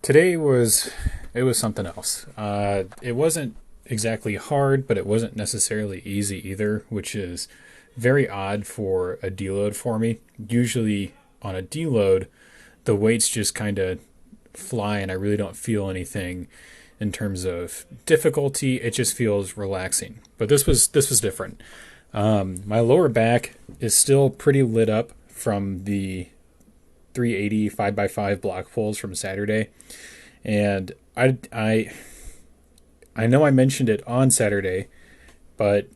Today was something else. It wasn't exactly hard, but it wasn't necessarily easy either, which is very odd for a deload for me. Usually on a deload, the weights just kind of fly and I really don't feel anything in terms of difficulty. It just feels relaxing. But this was different. My lower back is still pretty lit up from the 380 5x5 block pulls from Saturday. And I know I mentioned it on Saturday, but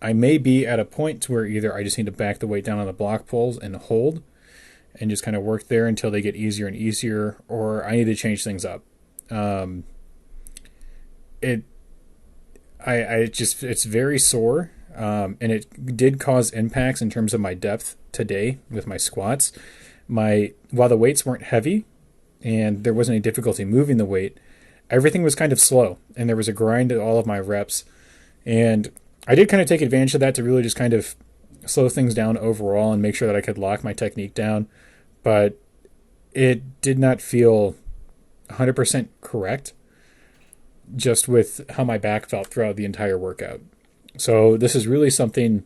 I may be at a point where either I just need to back the weight down on the block pulls and hold and just kind of work there until they get easier and easier, or I need to change things up. Um, it I just it's very sore, and it did cause impacts in terms of my depth today with my squats. My While the weights weren't heavy and there wasn't any difficulty moving the weight, everything was kind of slow and there was a grind to all of my reps. And I did kind of take advantage of that to really just kind of slow things down overall and make sure that I could lock my technique down. But it did not feel 100% correct just with how my back felt throughout the entire workout. So this is really something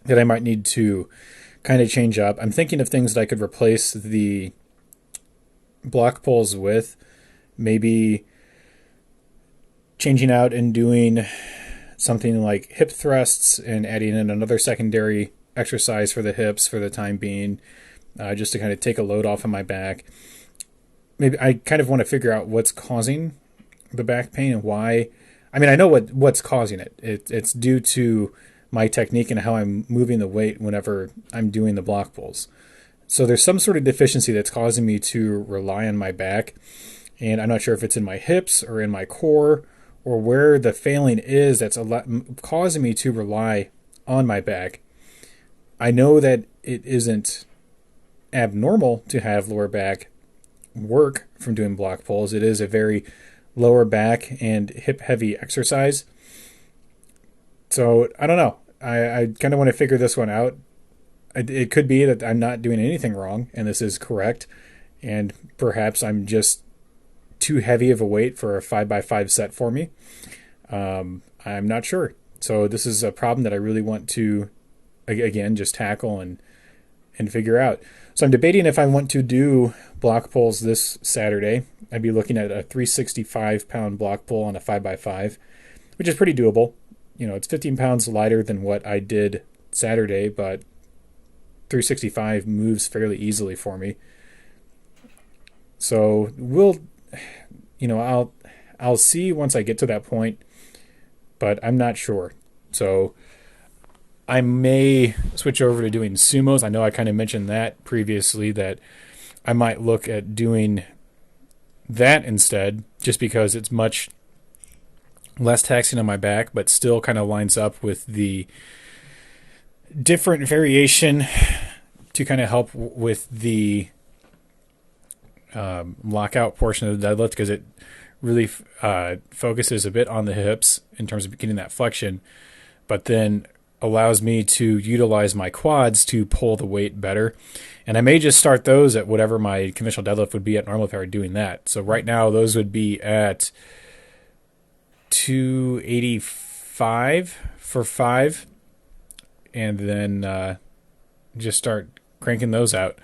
that I might need to kind of change up. I'm thinking of things that I could replace the block pulls with, maybe changing out and doing something like hip thrusts and adding in another secondary exercise for the hips for the time being, just to kind of take a load off of my back. Maybe I kind of want to figure out what's causing the back pain and why. I mean, I know what's causing it. It's due to my technique and how I'm moving the weight whenever I'm doing the block pulls. So there's some sort of deficiency that's causing me to rely on my back. And I'm not sure if it's in my hips or in my core or where the failing is that's causing me to rely on my back. I know that it isn't abnormal to have lower back work from doing block pulls. It is a very lower back and hip heavy exercise. So I don't know. I kind of want to figure this one out. It could be that I'm not doing anything wrong and this is correct. And perhaps I'm just too heavy of a weight for a 5x5 set for me. I'm not sure. So this is a problem that I really want to, again, just tackle and figure out. So I'm debating if I want to do block pulls this Saturday. I'd be looking at a 365 pound block pull on a 5x5, which is pretty doable. You know, it's 15 pounds lighter than what I did Saturday, but 365 moves fairly easily for me. So I'll see once I get to that point, but I'm not sure. So I may switch over to doing sumos. I know I kind of mentioned that previously, that I might look at doing that instead, just because it's much less taxing on my back, but still kind of lines up with the different variation to kind of help with the lockout portion of the deadlift, because it really focuses a bit on the hips in terms of getting that flexion, but then allows me to utilize my quads to pull the weight better. And I may just start those at whatever my conventional deadlift would be at normal if I were doing that. So right now those would be at 285 for 5, and then just start cranking those out.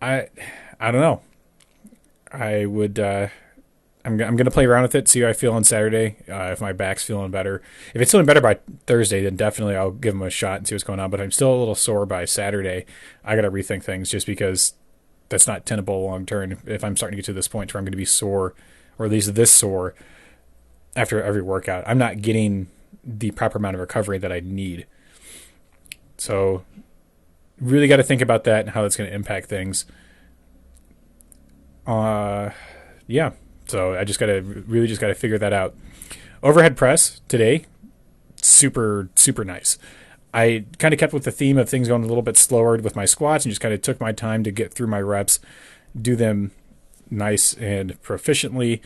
I don't know. I would I'm going to play around with it, see how I feel on Saturday. If my back's feeling better, if it's feeling better by Thursday, then definitely I'll give them a shot and see what's going on. But if I'm still a little sore by Saturday, I got to rethink things, just because that's not tenable long term. If I'm starting to get to this point where I'm going to be sore, or at least this sore after every workout, I'm not getting the proper amount of recovery that I need. So really got to think about that and how that's going to impact things. Yeah. So I just got to figure that out. Overhead press today, super, super nice. I kind of kept with the theme of things going a little bit slower with my squats and just kind of took my time to get through my reps, do them nice and proficiently,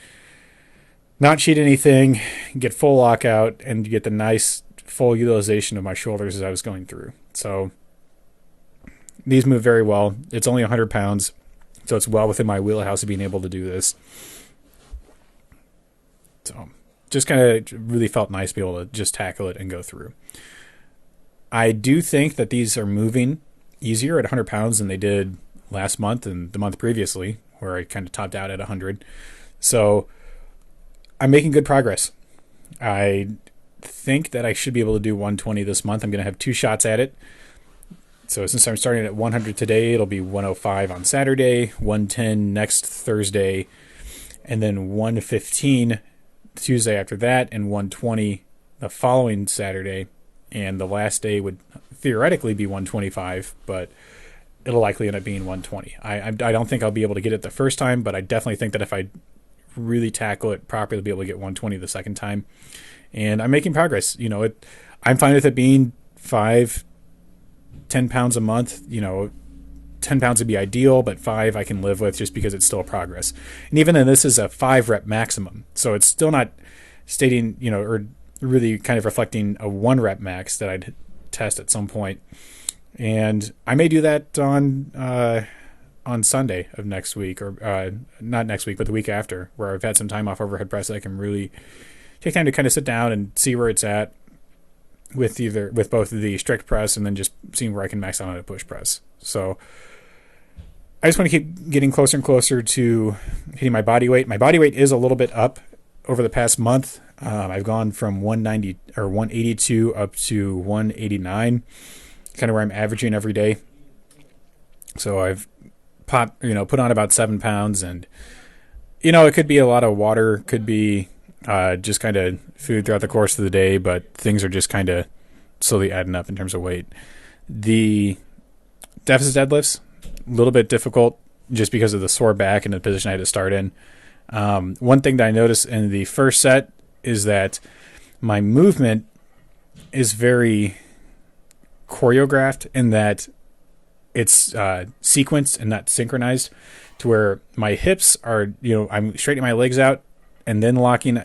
not cheat anything, get full lockout, and get the nice full utilization of my shoulders as I was going through. So these move very well. It's only 100 pounds So it's well within my wheelhouse of being able to do this. So just kind of really felt nice to be able to just tackle it and go through. I do think that these are moving easier at 100 pounds than they did last month and the month previously, where I kind of topped out at 100. So I'm making good progress. I think that I should be able to do 120 this month. I'm going to have 2 shots at it. So since I'm starting at 100 today, it'll be 105 on Saturday, 110 next Thursday, and then 115 Tuesday after that, and 120 the following Saturday. And the last day would theoretically be 125, but it'll likely end up being 120. I don't think I'll be able to get it the first time, but I definitely think that if I really tackle it properly, I'll be able to get 120 the second time. And I'm making progress. I'm fine with it being 5, 10 pounds a month. 10 pounds would be ideal, but 5 I can live with just because it's still progress. And even then, this is a 5 rep maximum. So it's still not stating, or really kind of reflecting a 1 rep max that I'd test at some point. And I may do that on Sunday of next week, or not next week, but the week after, where I've had some time off overhead press. I can really take time to kind of sit down and see where it's at with both the strict press and then just seeing where I can max out on a push press. So I just want to keep getting closer and closer to hitting my body weight. My body weight is a little bit up over the past month. I've gone from 190 or 182 up to 189, kind of where I'm averaging every day. So I've put on about 7 pounds, and it could be a lot of water, could be just kind of food throughout the course of the day, but things are just kind of slowly adding up in terms of weight. The deficit deadlifts, a little bit difficult just because of the sore back and the position I had to start in. One thing that I noticed in the first set is that my movement is very choreographed in that it's sequenced and not synchronized, to where my hips are, I'm straightening my legs out and then locking,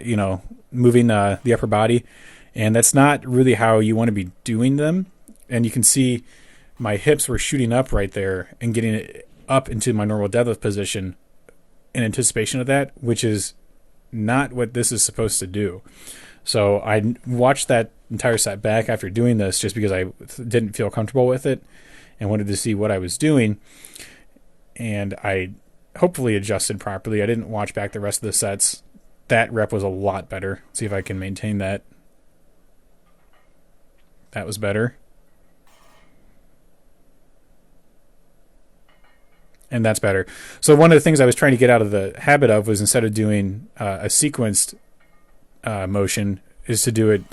moving the upper body. And that's not really how you want to be doing them. And you can see my hips were shooting up right there and getting it up into my normal deadlift position in anticipation of that, which is not what this is supposed to do. So I watched that entire set back after doing this just because I didn't feel comfortable with it and wanted to see what I was doing. And I hopefully adjusted properly. I didn't watch back the rest of the sets. That rep was a lot better. See if I can maintain that. That was better. And that's better. So one of the things I was trying to get out of the habit of was, instead of doing a sequenced motion, is to do it,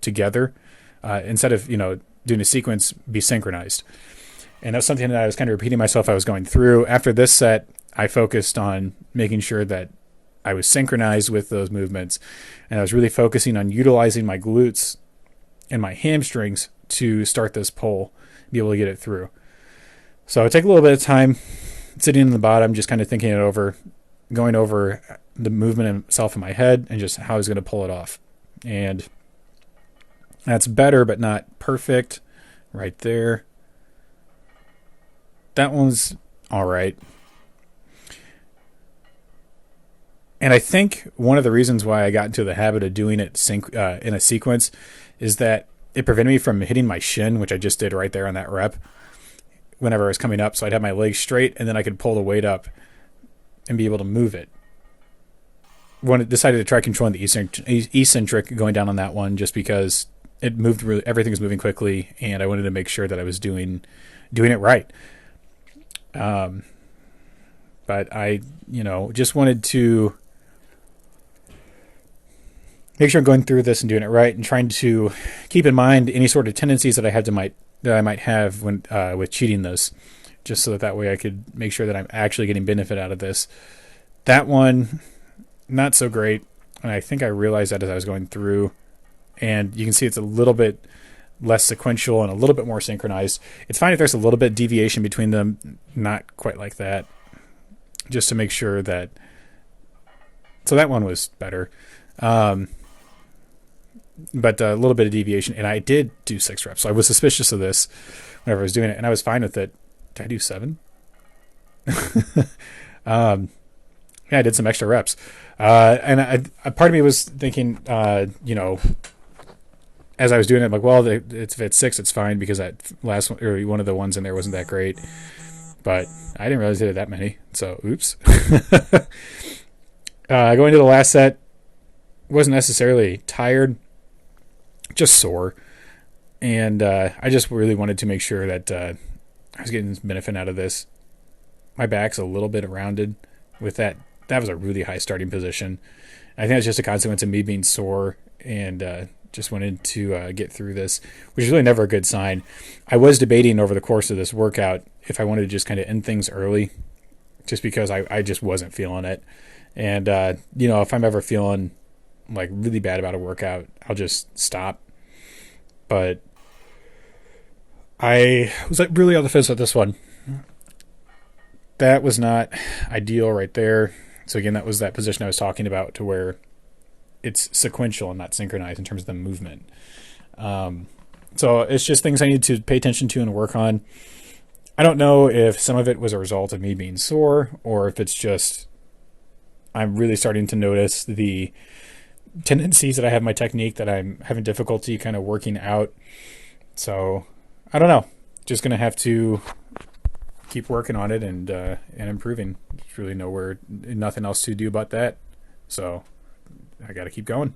together. Instead of, doing a sequence, be synchronized. And that's something that I was kind of repeating myself I was going through. After this set, I focused on making sure that I was synchronized with those movements. And I was really focusing on utilizing my glutes and my hamstrings to start this pull, be able to get it through. So I take a little bit of time sitting in the bottom, just kind of thinking it over, going over the movement itself in my head and just how I was going to pull it off. And that's better, but not perfect right there. That one's all right. And I think one of the reasons why I got into the habit of doing it in a sequence is that it prevented me from hitting my shin, which I just did right there on that rep, whenever I was coming up. So I'd have my legs straight, and then I could pull the weight up and be able to move it. When I decided to try controlling the eccentric going down on that one, just because it moved really, everything was moving quickly, and I wanted to make sure that I was doing it right. But I, just wanted to make sure I'm going through this and doing it right, and trying to keep in mind any sort of tendencies that I might have when with cheating this, just so that way I could make sure that I'm actually getting benefit out of this. That one, not so great, and I think I realized that as I was going through. And you can see it's a little bit less sequential and a little bit more synchronized. It's fine if there's a little bit deviation between them, not quite like that, just to make sure that. So that one was better. But a little bit of deviation, and I did do 6 reps. So I was suspicious of this whenever I was doing it, and I was fine with it. Did I do 7? Yeah, I did some extra reps. And part of me was thinking, as I was doing it, I'm like, well, if it's 6, it's fine because that last one, or one of the ones in there wasn't that great. But I didn't realize I did that many. So, oops. Going to the last set, wasn't necessarily tired, just sore. And I just really wanted to make sure that I was getting benefit out of this. My back's a little bit rounded with that. That was a really high starting position. I think it's just a consequence of me being sore and just wanted to get through this, which is really never a good sign. I was debating over the course of this workout if I wanted to just kind of end things early, just because I just wasn't feeling it. And, if I'm ever feeling like really bad about a workout, I'll just stop. But I was like really on the fence with this one. That was not ideal right there. So again, that was that position I was talking about, to where it's sequential and not synchronized in terms of the movement. So it's just things I need to pay attention to and work on. I don't know if some of it was a result of me being sore, or if it's just I'm really starting to notice the tendencies that I have in my technique that I'm having difficulty kind of working out. So I don't know. Just going to have to keep working on it and improving. There's really nothing else to do about that. So I got to keep going.